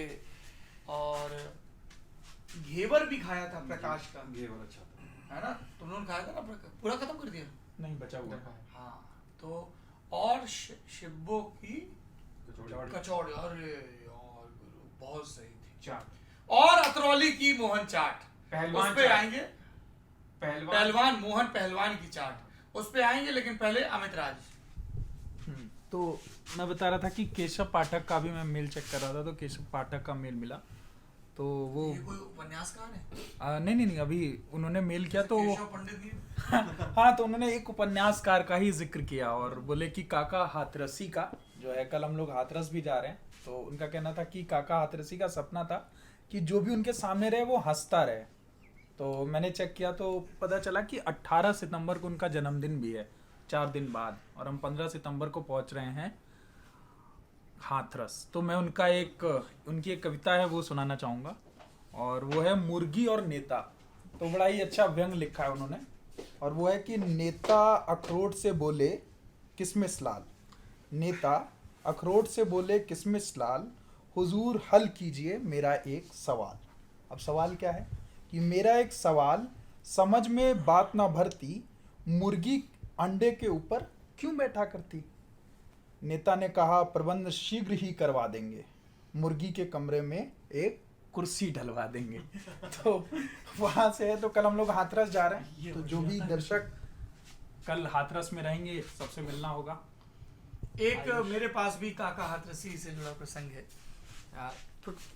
और घेवर भी खाया था प्रकाश का, घेवर अच्छा था। है ना, तुम लोगों ने खाया था ना पूरा खत्म कर दिया। नहीं बचा हुआ। हाँ तो और शिब्बो की कचौड़ी, अरे यार बहुत सही थी। चाट। और अतरौली की मोहन चाट, उस पे आएंगे। पहलवान मोहन पहलवान की चाट, उस पे आएंगे, लेकिन पहले अमित राज। तो मैं बता रहा था कि केशव पाठक का भी मैं मेल चेक कर रहा था, तो केशव पाठक का मेल मिला, तो वो ये कोई उपन्यासकार है? नहीं, अभी उन्होंने मेल किया तो केशव पंडित जी। हाँ, तो उन्होंने एक उपन्यासकार का ही जिक्र किया और बोले कि काका हाथरसी का जो है, कल हम लोग हाथरस भी जा रहे हैं, तो उनका कहना था कि काका हाथरसी का सपना था कि जो भी उनके सामने रहे वो हंसता रहे। तो मैंने चेक किया तो पता चला कि 18 सितंबर को उनका जन्मदिन भी है, 4 दिन बाद, और हम 15 सितंबर को पहुंच रहे हैं हाथरस। तो मैं उनकी एक कविता है वो सुनाना चाहूँगा, और वो है मुर्गी और नेता। तो बड़ा ही अच्छा व्यंग लिखा है उन्होंने, और वो है कि नेता अखरोट से बोले किसमिस लाल, नेता अखरोट से बोले किसमिस लाल, हुजूर हल कीजिए मेरा एक सवाल। अब सवाल क्या है कि मेरा एक सवाल समझ में बात ना भरती, मुर्गी अंडे के ऊपर क्यों बैठा करती। नेता ने कहा प्रबंध शीघ्र ही करवा देंगे, मुर्गी के कमरे में एक कुर्सी डलवा देंगे। तो वहां से है, तो कल हम लोग हाथरस जा रहे हैं, तो जो भी दर्शक कल हाथरस में रहेंगे सबसे मिलना होगा। एक मेरे पास भी काका हाथरसी से जुड़ा प्रसंग है।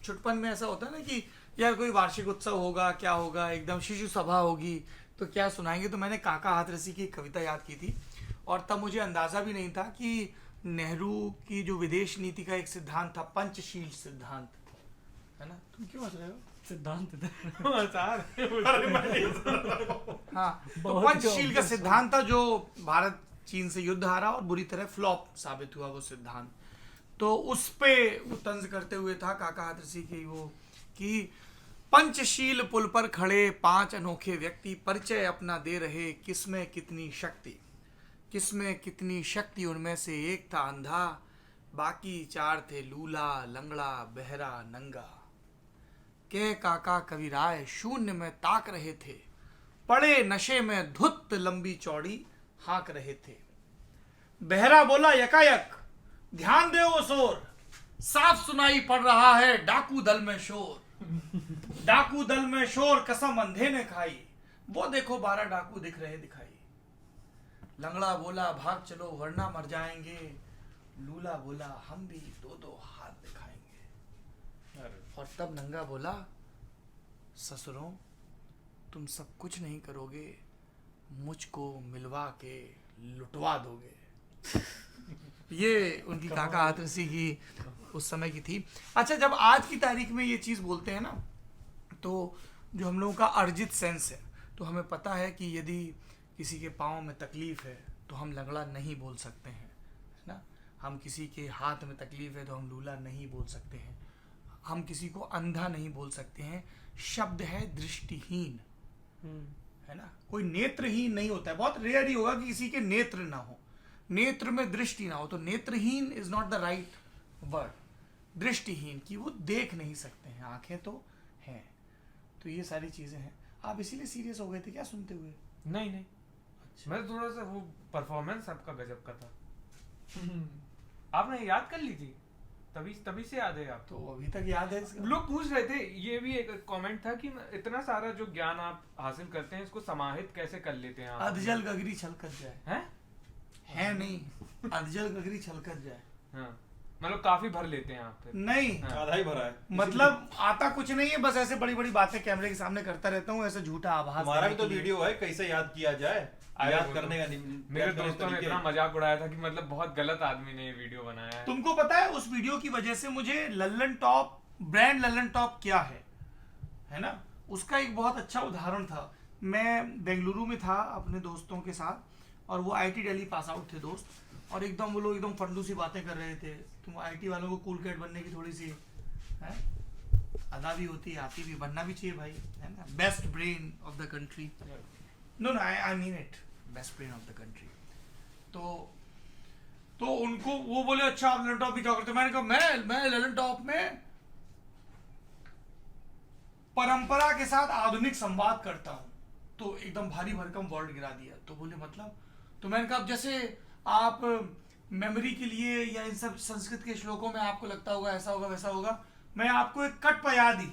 छुटपन में ऐसा होता है ना कि यार कोई वार्षिक उत्सव होगा, क्या होगा, एकदम शिशु सभा होगी तो क्या सुनाएंगे, तो मैंने काका हाथरसी की एक कविता याद की थी, और तब मुझे अंदाजा भी नहीं था कि नेहरू की जो विदेश नीति का एक सिद्धांत था, पंचशील सिद्धांत, है ना? तुम क्यों हंस रहे हो? सिद्धांत हाँ, तो पंचशील का सिद्धांत था जो भारत चीन से युद्ध हारा और बुरी तरह फ्लॉप साबित हुआ वो सिद्धांत। तो उस पे वो तंज करते हुए था काका हाथरसी की वो कि पंचशील पुल पर खड़े 5 अनोखे व्यक्ति, परिचय अपना दे रहे किसमें कितनी शक्ति, किसमें कितनी शक्ति। उनमें से एक था अंधा, बाकी 4 थे लूला, लंगड़ा, बहरा, नंगा। के काका कवि राय शून्य में ताक रहे थे, पड़े नशे में धुत लंबी चौड़ी हाँक रहे थे। बहरा बोला यकायक ध्यान दे वो शोर, साफ सुनाई पड़ रहा है डाकू दल में शोर, डाकू दल में शोर कसम अंधे ने खाई, वो देखो 12 डाकू दिख रहे दिखाई। लंगड़ा बोला भाग चलो वरना मर जाएंगे, लूला बोला हम भी 2-2 हाथ दिखाएंगे। और तब नंगा बोला ससुरों तुम सब कुछ नहीं करोगे, मुझको मिलवा के लुटवा दोगे। ये उनकी काका हाथरसी की उस समय की थी। अच्छा, जब आज की तारीख में ये चीज़ बोलते हैं ना, तो जो हम लोगों का अर्जित सेंस है, तो हमें पता है कि यदि किसी के पाँव में तकलीफ है तो हम लंगड़ा नहीं बोल सकते हैं, है ना? हम किसी के हाथ में तकलीफ है तो हम लूला नहीं बोल सकते हैं, हम किसी को अंधा नहीं बोल सकते हैं। शब्द है दृष्टिहीन, है ना? कोई नेत्रहीन नहीं होता है, बहुत रेयर ही होगा कि किसी के नेत्र ना हो, नेत्र में दृष्टि ना हो, तो नेत्रहीन is not the right word. दृष्टिहीन कि वो देख नहीं सकते हैं, आंखें तो हैं। तो ये सारी चीजें हैं। आप इसीलिए सीरियस हो गए थे क्या सुनते हुए? नहीं नहीं, मैं थोड़ा सा वो परफॉर्मेंस आपका गजब का था। आपने याद कर ली थी, तभी से याद है आप तो अभी तक याद है इसका? लोग पूछ रहे थे, ये भी एक कमेंट था कि इतना सारा जो ज्ञान आप हासिल करते हैं इसको समाहित कैसे कर लेते हैं आप? अधजल गगरी छलकत जाए है नहीं, अधजल गगरी छलकत जाए। हाँ, मतलब काफी भर लेते हैं आप फिर? नहीं, आधा ही भरा है। मतलब आता कुछ नहीं है, बस ऐसे बड़ी बड़ी बातें कैमरे के सामने करता रहता हूँ, ऐसे झूठा आभास। हमारा भी तो वीडियो है, कैसे याद किया जाए, याद करने का मेरे दोस्तों ने इतना मजाक उड़ाया था कि मतलब बहुत गलत आदमी ने ये वीडियो बनाया है। तुमको पता है उस वीडियो की वजह से मुझे Lallan top, brand Lallan top क्या है ना, उसका एक बहुत अच्छा उदाहरण था। मैं बेंगलुरु में था अपने दोस्तों के साथ, और वो IIT दिल्ली पास आउट थे दोस्त, और एकदम वो लोग एकदम फंडू सी बातें कर रहे थे। तुम IIT वालों को कूल कैट बनने की थोड़ी सी है अदा भी होती है, आती भी, बनना भी चाहिए भाई, है ना? Best brain of the country. No I mean it, best brain of the country. तो उनको वो बोले अच्छा आप ललन टॉप भी क्या करते हो? मैंने कहा मैं ललन टॉप में परंपरा के साथ आधुनिक संवाद करता हूं। तो एकदम भारी भरकम वर्ड गिरा दिया। तो बोले मतलब? तो मैंने कहा जैसे आप मेमोरी के लिए या इन सब संस्कृत के श्लोकों में आपको लगता होगा ऐसा होगा वैसा होगा, मैं आपको एक कट पया दी।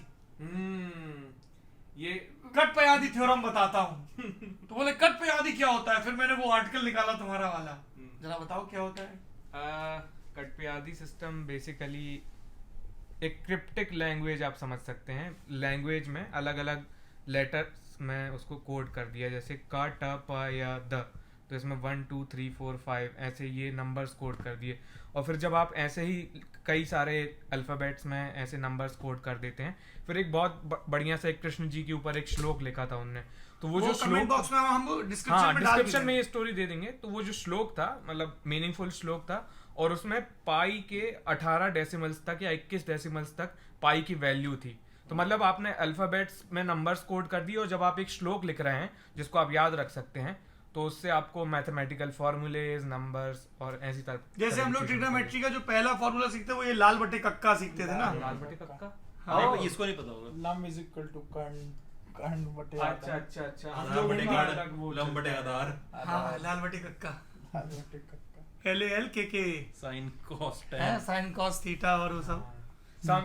ये कट पयादी थ्योरम बताता हूँ। तो बोले कट पयादी क्या होता है? फिर मैंने वो आर्टिकल निकाला तुम्हारा वाला, जरा बताओ क्या होता है। कटपयादी सिस्टम बेसिकली एक क्रिप्टिक लैंग्वेज आप समझ सकते हैं। लैंग्वेज में अलग अलग लेटर्स में उसको कोड कर दिया, जैसे का, ट, प या द, तो इसमें 1 2 3 4 5 ऐसे ये नंबर्स कोड कर दिए। और फिर जब आप ऐसे ही कई सारे अल्फ़ाबेट्स में ऐसे नंबर्स कोड कर देते हैं, फिर एक बहुत बढ़िया सा एक कृष्ण जी के ऊपर एक श्लोक लिखा था उनने, तो वो जो कमेंट बॉक्स में हम डिस्क्रिप्शन में डाल डिस्क्रिप्शन में ये स्टोरी दे देंगे। तो वो जो श्लोक था मतलब मीनिंगफुल श्लोक था, और उसमें पाई के 18 डेसिमल्स तक या 21 डेसिमल्स तक पाई की वैल्यू थी। तो मतलब आपने अल्फाबेट्स में नंबर्स कोड कर दिए, और जब आप एक श्लोक लिख रहे हैं जिसको आप याद रख सकते हैं, तो उससे आपको मैथमेटिकल फॉर्मूलेज, नंबर्स और ऐसी तरह, जैसे हम लोग ट्रिग्नोमेट्री का जो पहला फॉर्मूला सीखते हैं वो ये लाल बटे कक्का सीखते थे ना। लाल बटे कक्का। हाँ, इसको नहीं पता होगा। लम इज इक्वल टू कर्ण बटे अच्छा अच्छा अच्छा, हम आधार लोग बटे उनमें कर्ण, अलग वो लंब बटे चलता है। आधार, हाँ, लाल बटे कक्का, आधार बटे कक्का। LALKK, sine cos tan. Sine cos theta और वो सब।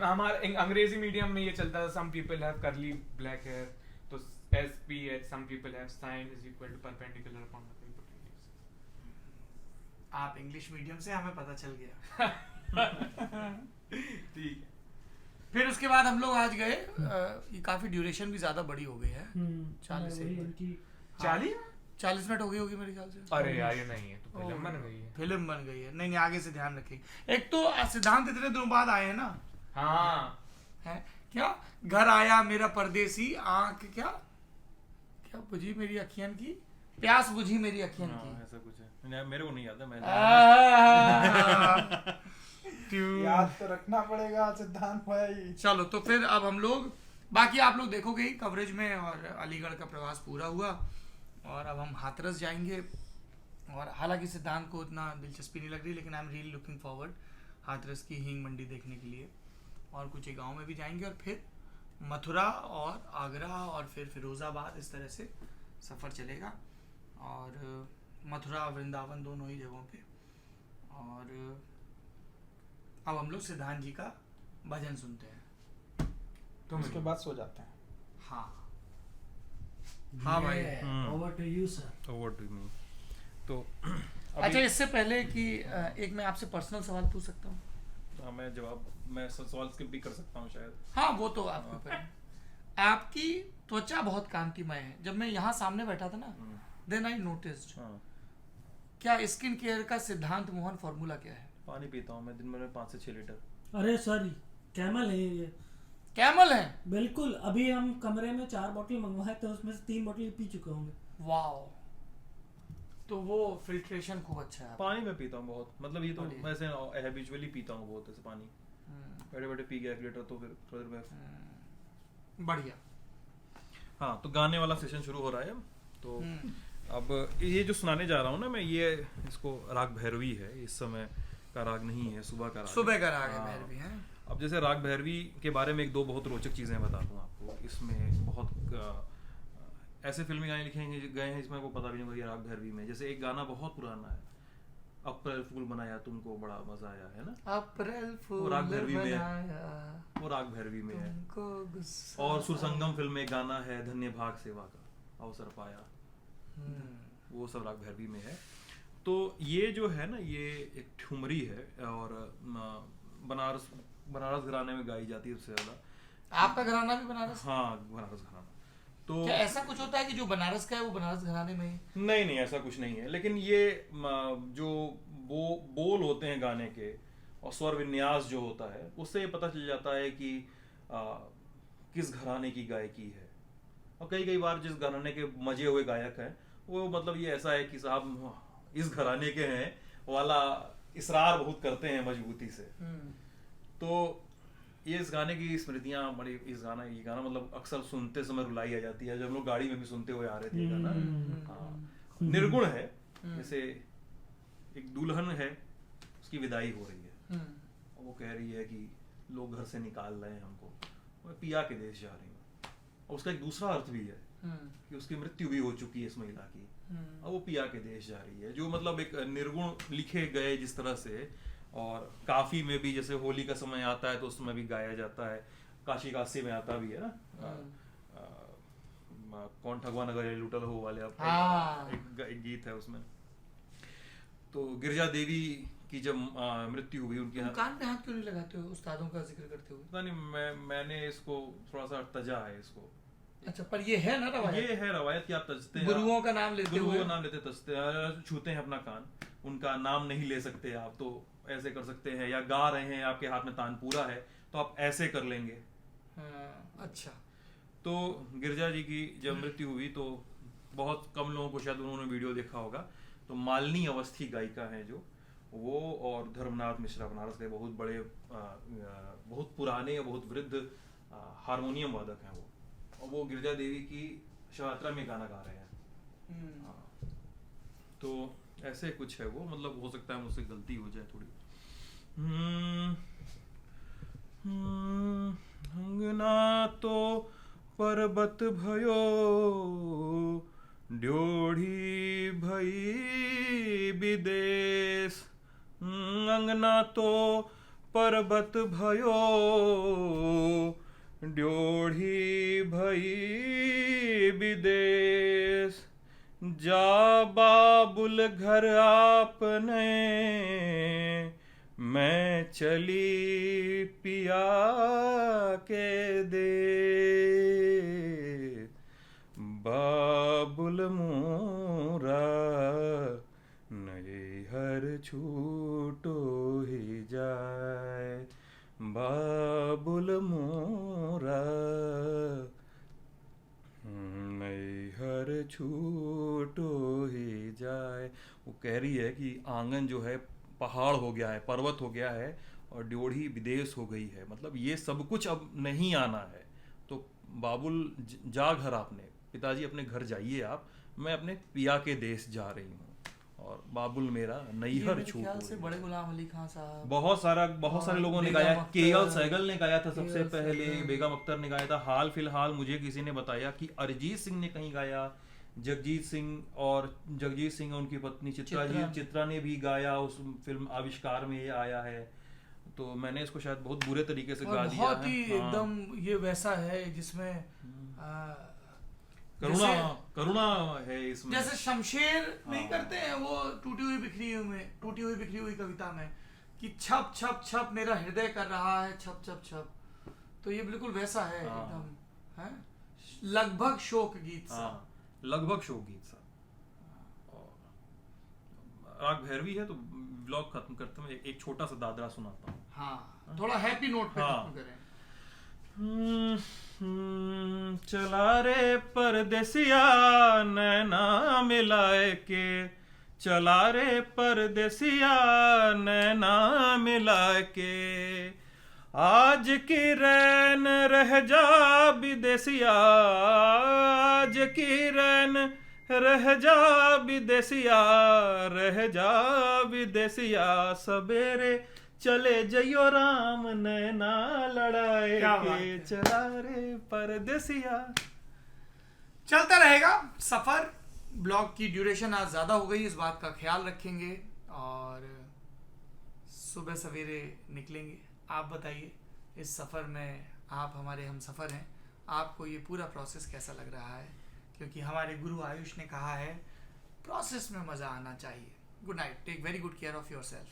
हमारे अंग्रेजी मीडियम में ये चलता था, some people have curly black hair, तो SPH, some people have sin is equal to perpendicular upon the hypotenuse। आप इंग्लिश मीडियम से, हमें पता चल गया। ठीक है। फिर उसके बाद हम लोग आज गए, ये काफी ड्यूरेशन भी ज्यादा बड़ी हो गई है, 40 से वही इनकी 40 मिनट हो गई होगी मेरे ख्याल से। अरे यार ये नहीं है, तो फिल्म बन गई है। फिल्म बन गई है। नहीं नहीं, आगे से ध्यान रखेंगे। एक तो सिद्धांत इतने दिनों बाद आए हैं ना, हाँ है क्या? घर आया मेरा परदेसी, आंख क्या क्या बुझी मेरी अखियन की, प्यास बुझी मेरी अखियन की। ऐसा कुछ है, नहीं, मेरे को नहीं याद है। मैं याद तो रखना पड़ेगा सिद्धांत भाई। चलो, तो फिर अब हम लोग, बाकी आप लोग देखोगे ही कवरेज में, और अलीगढ़ का प्रवास पूरा हुआ, और अब हम हाथरस जाएंगे। और हालांकि सिद्धांत को उतना दिलचस्पी नहीं लग रही, लेकिन I am really looking forward Hathras की हींग मंडी देखने के लिए। और कुछ एक गाँव में भी जाएंगे, और फिर मथुरा और आगरा और फिर फिरोज़ाबाद, इस तरह से सफ़र चलेगा। और मथुरा वृंदावन दोनों ही जगहों पे। और अब हम लोग सिद्धांत जी का भजन सुनते हैं। तो उसके बाद सो जाते हैं। हाँ हाँ भाई। Over to you sir. Over to me. तो अच्छा, इससे पहले कि एक मैं आपसे पर्सनल सवाल पूछ सकता हूँ? हाँ, मैं सवाल स्किप भी कर सकता हूँ शायद। हाँ, वो तो आपके ऊपर है। आपकी त्वचा बहुत कांतिमय है। जब मैं यहाँ सामने बैठा था ना, देन आई नोटिस्ड, क्या स्किन केयर का सिद्धांत मोहन फॉर्मूला क्या है? पानी पीता हूँ मैं दिन भर में 5 से 6 लीटर। अरे सर, कैमल है ये। कैमल है? बिल्कुल, अभी हम कमरे में 4 बोतल मंगवाए थे, उसमें से 3 बोतल पी चुके होंगे। वाओ, तो वो फिल्ट्रेशन खूब अच्छा है। पानी में पीता हूँ बहुत, मतलब ये तो वैसे हैबिचुअली पीता हूँ बहुत ऐसे पानी। बैठे बैठे पी गया 1 लीटर, तो फिर थोड़ी देर में। बढ़िया। हाँ, तो गाने वाला सेशन शुरू हो रहा है। तो अब ये जो सुनाने जा रहा हूँ ना मैं, ये इसको राग भैरवी है। इस समय का राग नहीं है, सुबह का राग। सुबह का राग है, भैरवी है। अब जैसे राग भैरवी के बारे में 1-2 बहुत रोचक चीज़ें बता दूँ आपको। इसमें बहुत ऐसे फिल्मी गाने लिखे गए हैं जिसमें आपको पता भी नहीं होगा ये राग भैरवी में। जैसे एक गाना बहुत पुराना है, अप्रैल फूल बनाया तुमको बड़ा मजा आया, है ना? अप्रैल फूल वो राग भैरवी में बनाया वो राग भैरवी में है। तुमको गुस्सा। और सुरसंगम फिल्म में गाना है धन्य भाग सेवा का अवसर पाया, वो सब राग भैरवी में है। तो ये जो है ना, ये एक ठुमरी है, और बनारस घराने में गाई जाती है सबसे ज्यादा। आपका घराना भी बनारस? हाँ, बनारस घराना। तो क्या ऐसा कुछ होता है कि जो बनारस का है वो बनारस घराने में ही? नहीं, ऐसा कुछ नहीं है। लेकिन ये जो बोल होते हैं गाने के और स्वर विन्यास जो होता है, उससे ये पता चल जाता है कि किस घराने की गायकी है। और कई बार जिस घराने के मजे हुए गायक हैं, वो मतलब ये ऐसा है कि साहब इस घराने के हैं वाला इसरार बहुत करते हैं मजबूती से। तो ये इस गाने की स्मृतियाँ बड़ी, ये गाना मतलब अक्सर सुनते समय रुलाई आ जाती है। जब हम लोग गाड़ी में भी सुनते हुए आ रहे थे गाना। हाँ, निर्गुण है। जैसे एक दुल्हन है, उसकी विदाई हो रही है, और वो कह रही है कि लोग घर से निकाल रहे हैं हमको, मैं पिया के देश जा रही हूँ। और उसका एक दूसरा अर्थ भी है कि उसकी मृत्यु भी हो चुकी है इस महिला की, और वो पिया के देश जा रही है। जो मतलब एक निर्गुण लिखे गए जिस तरह से। और काफी में भी जैसे होली का समय आता है तो उस समय भी गाया जाता है। काशी काशी में आता भी है ना, कौन ठगवा नगर लुटल हो वाले आप, हाँ। एक गीत है उसमें। तो गिरजा देवी की जब मृत्यु हुई उनके तुम यहाँ, कान पे हाथ क्यों नहीं लगाते हो उस्तादों का जिक्र करते हुए? पता नहीं मैंने इसको थोड़ा सा तजा है इसको। अच्छा, पर ये है ना रवायत, ये है रवायत कि आप तजते हैं, गुरुओं का नाम लेते गुरुओं हुए। का नाम लेते तजते हैं, छूते हैं अपना कान, उनका नाम नहीं ले सकते आप तो ऐसे कर सकते हैं, या गा रहे हैं आपके हाथ में तानपूरा है तो आप ऐसे कर लेंगे। हाँ, अच्छा। तो गिरजा जी की जब मृत्यु हुई तो बहुत कम लोगों को शायद उन्होंने वीडियो देखा होगा, तो मालिनी अवस्थी गायिका हैं जो वो, और धर्मनाथ मिश्रा बनारस के बहुत बड़े बहुत पुराने और बहुत वृद्ध हारमोनियम वादक हैं वो, और वो गिरजा देवी की शवयात्रा में गाना गा रहे हैं। हाँ। तो ऐसे कुछ है वो, मतलब हो सकता है मुझसे गलती हो जाए थोड़ी। अंगना तो पर्वत भयो ड्योढ़ी भई विदेश, अंगना तो पर्वत भयो ड्योढ़ी भई विदेश, जा बाबुल घर आपने मैं चली पिया के दे, बाबुल मोरा नैहर छूटो ही जाए, बाबुल मोरा नैहर छूटो ही जाए। वो कह रही है कि आंगन जो है पहाड़ हो गया है, पर्वत हो गया है, और ड्योढ़ी विदेश हो गई है, मतलब ये सब कुछ अब नहीं आना है। तो बाबुल जा घर आपने, पिताजी अपने घर जाइए आप, मैं अपने पिया के देश जा रही हूँ, और बाबुल मेरा नैहर छूट ख्याल से बड़े गुलाम अली खान साहब, बहुत सारे लोगों ने गाया, केएल सहगल ने गाया था सबसे पहले, बेगम अख्तर ने गाया था, हाल फिलहाल मुझे किसी ने बताया कि अरिजीत सिंह ने कहीं गाया, जगजीत सिंह और उनकी पत्नी चित्रा ने भी गाया, उस फिल्म आविष्कार में ये आया है। तो मैंने इसको शायद बहुत बुरे तरीके से गा दिया है। बहुत ही एकदम ये वैसा है जिसमें करुणा है इसमें, जैसे शमशेर नहीं करते हैं वो टूटी हुई बिखरी हुई कविता में कि छप छप छप मेरा हृदय कर रहा है छप छप छप, तो ये बिल्कुल वैसा है एकदम, है लगभग शोक गीत सा। लगभग शोक गीत सा। राग भैरवी है तो व्लॉग खत्म करते हैं, एक छोटा सा दादरा सुनाता हूँ। हाँ, थोड़ा हैप्पी नोट पे खत्म करें। चला रे परदेसिया नैना मिलाए के, चला रे परदेसिया नैना मिलाए के, आज की रैन रह जा विदेसिया, आज की रैन रह जा विदेसिया, रह जा विदेसिया, सवेरे चले जइयो राम नैना लड़ाए के, चला रे परदेसिया। चलता रहेगा सफर। ब्लॉग की ड्यूरेशन आज ज्यादा हो गई, इस बात का ख्याल रखेंगे और सुबह सवेरे निकलेंगे। आप बताइए, इस सफर में आप हमारे हम सफर हैं, आपको ये पूरा प्रोसेस कैसा लग रहा है? क्योंकि हमारे गुरु आयुष ने कहा है प्रोसेस में मजा आना चाहिए। Good night, take very good care of yourself.